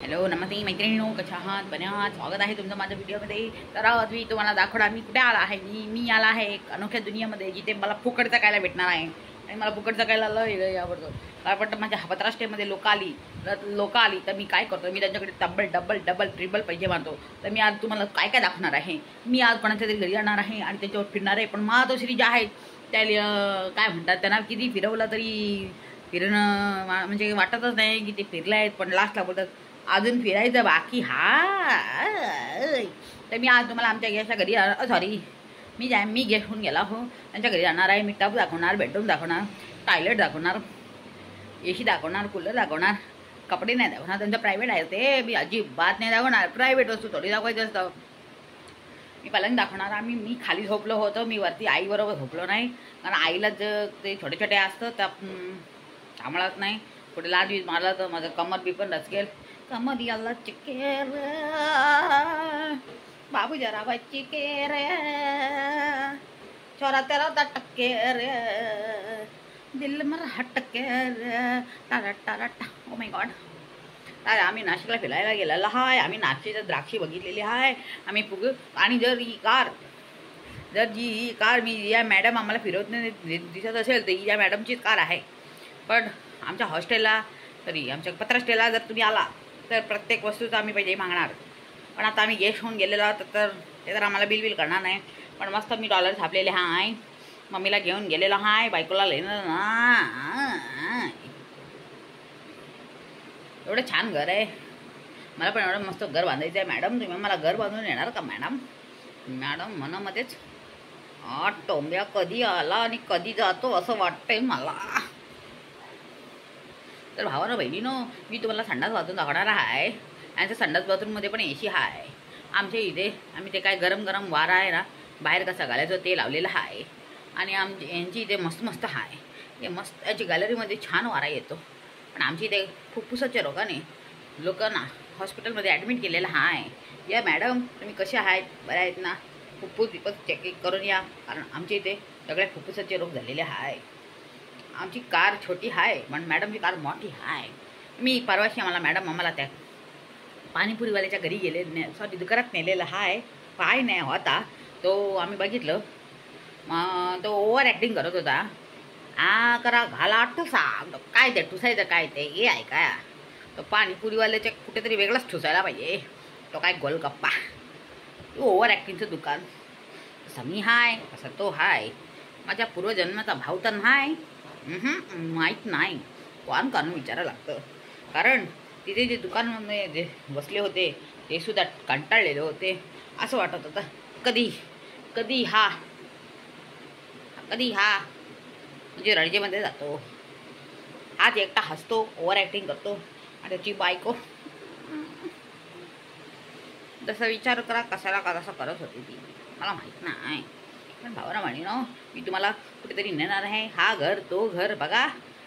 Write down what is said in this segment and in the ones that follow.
Hello नमस्ते मैत्रिणींनो, कशा आहात? बरे आहात? स्वागत आहे तुमचं माझ्या व्हिडिओमध्ये. तर आज मी तुम्हाला दाखवणार मी कुठे आला आहे. मी आला आहे एक अनोख्या दुनियामध्ये, जिथे मला फुकट जगायला भेटणार आहे. आणि मला फुकट जगायला लय आवडतं. काय पण माझ्या पत्राष्ट्रेमध्ये लोक आली तर मी काय करतो, मी त्यांच्याकडे डबल ट्रिपल पैसे मारतो. तर मी आज तुम्हाला काय काय दाखवणार आहे. मी आज कोणाच्या तरी घरी जाणार आहे आणि त्याच्यावर फिरणार आहे. पण मातोश्री ज्या आहेत त्या काय म्हणतात, त्यांना किती फिरवलं तरी फिरणं म्हणजे वाटतच नाही की ते फिरले आहेत. पण लास्टला बोलतात अजून फिरायचं बाकी तर मी आज तुम्हाला आमच्या गेस्टच्या घरी सॉरी मी गेस्ट होऊन गेला हो. त्यांच्या घरी जाणार आहे. मी टब दाखवणार, बेडरूम दाखवणार, टॉयलेट दाखवणार, AC दाखवणार, कूलर दाखवणार, कपडे नाही दाखवणार. त्यांचं प्रायव्हेट आहे ते मी अजिबात नाही दाखवणार. प्रायव्हेट वस्तू थोडी दाखवायची असतं. मी पलंग दाखवणार. मी खाली झोपलो होतो, मी वरती आईबरोबर झोपलो नाही. कारण आईला जर ते छोटे छोटे असतं त्या सांभाळत नाही. कुठे लाज बीज मारला तर माझं कमर बी पण रचकेल. कमर याला चिकेर बाबू जरा बच्ची के रे छोरा तेरा टक्के रे दिल मर हटके रे टारा टारा टा. Oh my God. अरे आम्ही नाशिकला फिरायला गेलेला आहे. आम्ही नाशिकच्या द्राक्षी बघितलेली आहे. आम्ही आणि जर ही कार मी या मॅडम आम्हाला फिरवत दिसत असेल तर ही या मॅडमचीच कार आहे. पण आमच्या हॉस्टेलला तरी आमच्या पत्राष्ट्रेला जर तुम्ही आला तर प्रत्येक वस्तूचा आम्ही पैसे मागणार. पण आता आम्ही गेस्ट होऊन गेलेलो आहोत तर ते तर आम्हाला बिल करणार नाही. पण मस्त मी डॉलर छापलेले हाय. मम्मीला घेऊन गेलेलो हाय. बायकोला लेणं एवढं छान घर आहे. मला पण एवढं मस्त घर बांधायचं आहे. मॅडम तुम्ही मला घर बांधून येणार का मॅडम? मॅडम मनामध्येच टोंब्या कधी आला आणि कधी जातो असं वाटतंय मला. तर भावानं बहिणीनं मी तुम्हाला संडास बाथरूम दाखवणार आहे. आणि त्या संडास बाथरूममध्ये पण AC आहे आमच्या इथे. आम्ही ते काय गरम वारा आहे ना बाहेर कसा घालायचं ते लावलेलं आहे. आणि यांची इथे मस्त आहे. हे मस्त याची गॅलरीमध्ये छान वारा येतो. पण आमची इथे फुफ्फुसाच्या लोकांना हॉस्पिटलमध्ये ॲडमिट केलेलं आहे. या मॅडम तुम्ही कसे आहेत? बरे आहेत ना? फुफ्फुस चेक करून या. कारण आमच्या इथे सगळ्या फुफ्फुसाचे रोग झालेले आहे. आमची कार छोटी आहे पण मॅडमची कार मोठी आहे. मी परवाशी आम्हाला त्या पाणीपुरीवाल्याच्या घरी गेले सॉरी दुकानात नेलेला आहे. पाय नाही होता तो आम्ही बघितलं. तो ओव्हर ॲक्टिंग करत होता. करा घाला ठुसा काय ते ठुसायचं काय ते हे आहे काय. तो पाणीपुरीवाल्याच्या कुठेतरी वेगळाच ठुसायला पाहिजे. तो काय गोलगप्पा ओव्हर ॲक्टिंगचं दुकान. तसा मी हाय तसा तो हाय. माझ्या पूर्वजन्माचा भाव तर नाही माहीत नाही. कोण विचारायला लागतं. कारण तिथे जे दुकानामध्ये जे बसले होते ते सुद्धा कंटाळलेले होते. असं वाटत होतं कधी हा म्हणजे रणजेमध्ये जातो. हाच एकटा हसतो, ओव्हर ॲक्टिंग करतो. आणि त्याची बायको जसा विचार करा कशाला का तसं करत होती ती मला माहीत नाही. पण भावना म्हणी ना मी तुम्हाला कुठेतरी नेणार आहे. हा घर तो घर बघा,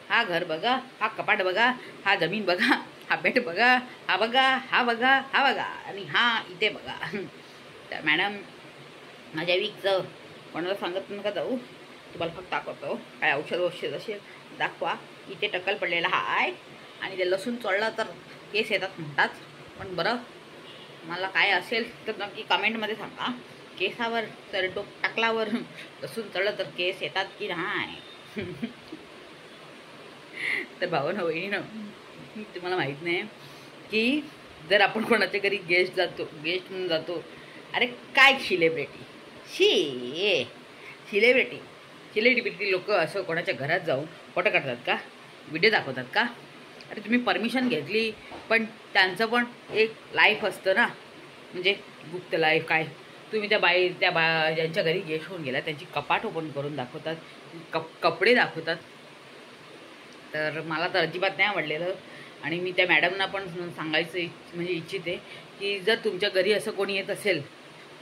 हा घर बघा, हा कपाट बघा, हा जमीन बघा, हा बेड बघा, हा बघा, हा बघा, हा बघा आणि हा इथे बघा. तर मॅडम माझ्या वीकचं कोणाला सांगत नका जाऊ. तुम्हाला फक्त दाखवतो काय औषध असेल दाखवा. इथे टक्कल पडलेला हा आहे. आणि ते लसूण चोळलं तर केस येतात म्हणतात. पण बरं मला काय असेल तर नक्की कमेंटमध्ये सांगा. केसावर तर टाकलावर लसूण चढलं तर केस येतात की नाही. तर भावानं बहिणीनं तुम्हाला माहीत नाही की जर आपण कोणाच्या घरी गेस्ट म्हणून जातो. अरे काय सेलिब्रिटी लोक असं कोणाच्या घरात जाऊन फोटो काढतात का? व्हिडिओ दाखवतात का? अरे तुम्ही परमिशन घेतली पण त्यांचं पण एक लाईफ असतं ना. म्हणजे गुप्त लाईफ काय. तुम्ही ज्यांच्या घरी गेस्ट होऊन गेला त्यांची कपाट ओपन करून दाखवतात, कपडे दाखवतात. तर मला तर अजिबात नाही आवडलेलं. आणि मी त्या मॅडमना पण सांगायचं म्हणजे इच्छिते की जर तुमच्या घरी असं कोणी येत असेल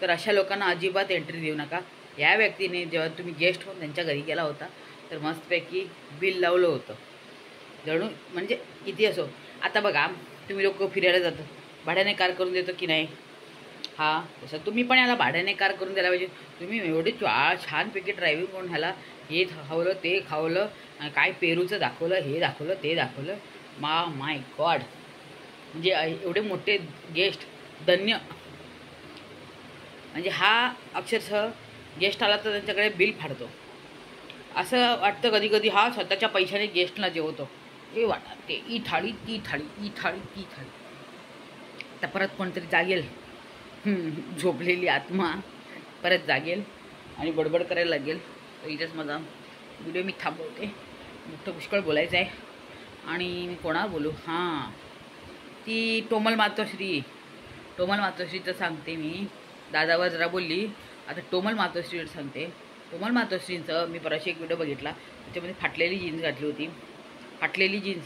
तर अशा लोकांना अजिबात एंट्री देऊ नका. या व्यक्तीने जेव्हा तुम्ही गेस्ट होऊन त्यांच्या घरी गेला होता तर मस्तपैकी बिल लावलं होतं. जणू म्हणजे किती असो. आता बघा तुम्ही लोक फिरायला जातो भाड्याने कार करून देतो की नाही. हा तसं तुम्ही पण याला भाड्याने कार करून द्यायला पाहिजे. तुम्ही एवढे छानपैकी ड्रायव्हिंग करून ह्याला हे खावलं ते खावलं काय पेरूचं दाखवलं हे दाखवलं ते दाखवलं. माय गॉड म्हणजे एवढे मोठे गेस्ट धन्य, म्हणजे हा अक्षरशः गेस्ट आला तर त्यांच्याकडे बिल फाडतो असं वाटतं कधी कधी. हा स्वतःच्या पैशाने गेस्टला जेवतो. हे वाटतं ते ई थाळी ती थाळी, ई थाळी ती थाळी. तर परत कोणतरी जागेल, झोपलेली आत्मा परत जागेल आणि बडबड करायला लागेल. तर इथेच माझा व्हिडिओ मी थांबवते. मोठं पुष्कळ बोलायचं आहे. आणि मी कोणाला बोलू? हां, ती टोमल मातोश्रीचं सांगते मी. दादावर जरा बोलली, आता टोमल मातोश्रीवर सांगते. टोमल मातोश्रींचं मी परवाशी एक व्हिडिओ बघितला, त्याच्यामध्ये फाटलेली जीन्स घातली होती. फाटलेली जीन्स.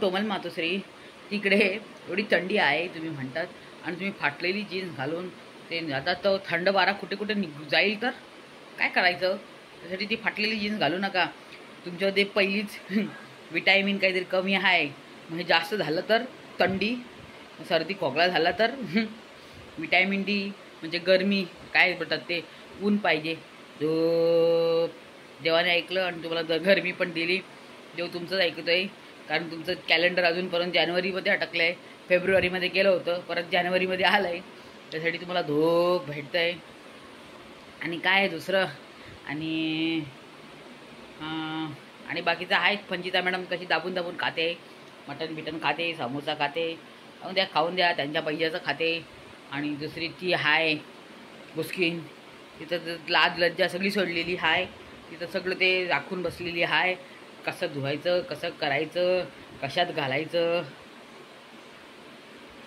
टोमल मातोश्री, तिकडे एवढी थंडी आहे तुम्ही म्हणतात, आणि तुम्ही फाटलेली जीन्स घालून ते आता तर थंड वारा कुठे कुठे जाईल तर काय करायचं? त्यासाठी ती फाटलेली जीन्स घालू नका. तुमच्यामध्ये पहिलीच विटॅमिन काहीतरी कमी आहे, म्हणजे जास्त झालं तर थंडी, सर्दी खोकला झाला तर विटॅमिन डी म्हणजे गरमी, काय बोलतात ते, ऊन पाहिजे. जो देवाने ऐकलं आणि तुम्हाला गरमी पण दिली. देव तुमचंच ऐकतोय, कारण तुमचं कॅलेंडर अजूनपर्यंत जानेवारीमध्ये अटकलं आहे. फेब्रुवारीमध्ये केलं होतं, परत जानेवारीमध्ये आलं आहे. त्यासाठी तुम्हाला धोक भेटतं आहे. आणि काय दुसरं, आणि बाकीचं आहे. पंचिता मॅडम कशी दाबून दाबून खाते, मटन बिटन खाते, समोसा खाते, खाऊन द्या त्यांच्या पैशाचं खाते. आणि दुसरी ती हाय बुस्कीन, तिथं लाज लज्जा सगळी सोडलेली हाय. तिथं सगळं ते राखून बसलेली हाय. कसं धुवायचं, कसं करायचं, कशात घालायचं.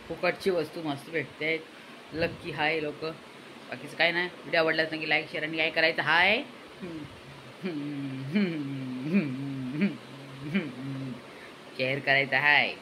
फुकटची वस्तू मस्त भेटते. लक्की हाय लोक. बाकीचं काय नाही. व्हिडिओ आवडलाच नाही की लाईक शेअर आणि काय करायचं हाय, शेअर करायचं हाय.